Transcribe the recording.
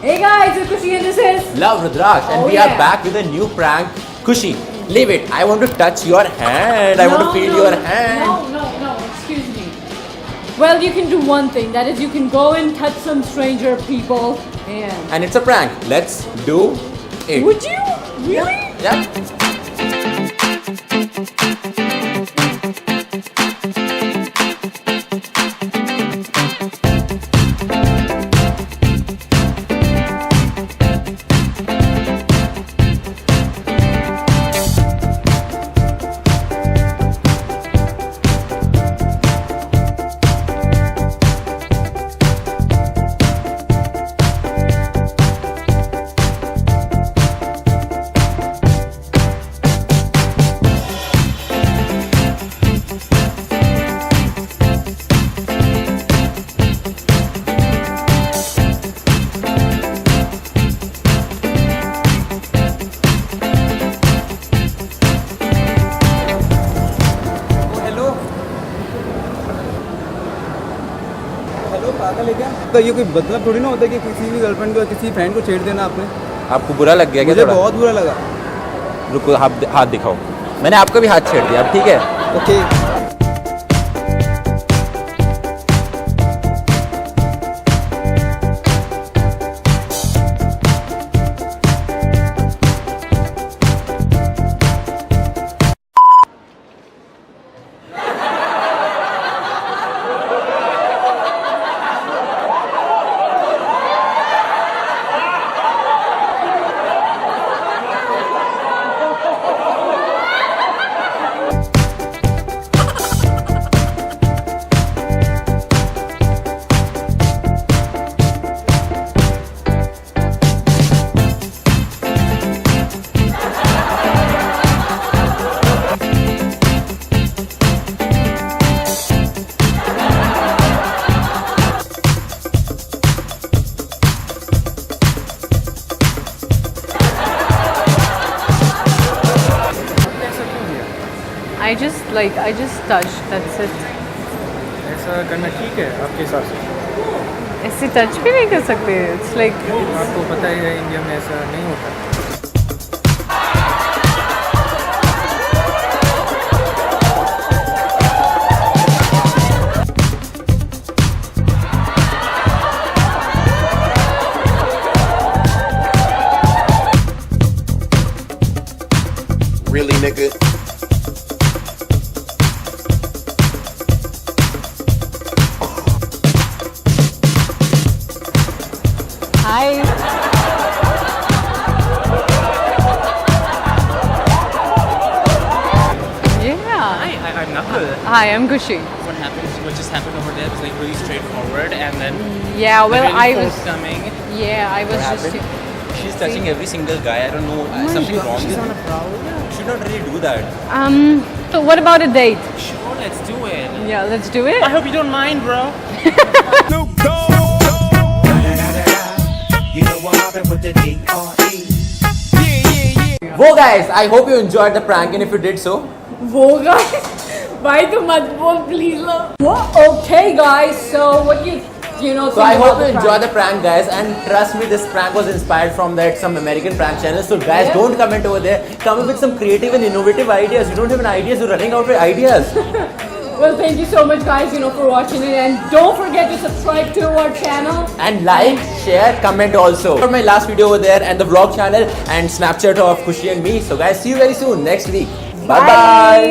Hey guys, it's Kushi and this is Love Rudraksh, and we are back with a new prank. Kushi, leave it. I want to touch your hand. I want to feel your hand. No, excuse me. Well, you can do one thing. That is, you can go and touch some stranger people hand. And it's a prank. Let's do it. Would you? Really? Yeah. पागल है क्या? तो ये कोई मतलब थोड़ी ना होता है कि किसी भी गर्लफ्रेंड को किसी फ्रेंड को छेड़ देना आपने। आपको बुरा लग गया क्या? मुझे बहुत बुरा लगा। रुको, हाथ दिखाओ। मैंने आपका भी हाथ छेड़ दिया। अब ठीक है? Okay. I just touched. That's it. ऐसा करना ठीक है आपके हिसाब से? ऐसे टच भी नहीं कर सकते. It's like आपको पता ही है इंडिया में ऐसा नहीं होता. Really, nigga? Hi. Yeah. Hi, I'm Nakul. Hi, I'm Gushi. What just happened over there was like really straightforward, and then Yeah, well, really I was. forthcoming. Yeah, I was What just. happened? She's touching every single guy. I don't know. Something wrong with her. She should not really do that. So what about a date? Sure, let's do it. Yeah, let's do it. I hope you don't mind, bro. Whoa, guys! I hope you enjoyed the prank, and if you did so, वो guys, why तो मत बोल please love. What? Okay, guys. So what you know? So I hope you enjoy the prank, guys, and trust me, this prank was inspired from some American prank channel. So guys, Yeah. don't comment over there. Come up with some creative and innovative ideas. You don't have an ideas, you're running out of ideas. Well, thank you so much, guys, for watching it, and don't forget to subscribe to our channel. And like, share, comment also. For my last video over there, and the vlog channel and Snapchat of Kushi and me. So guys, see you very soon next week. Bye bye.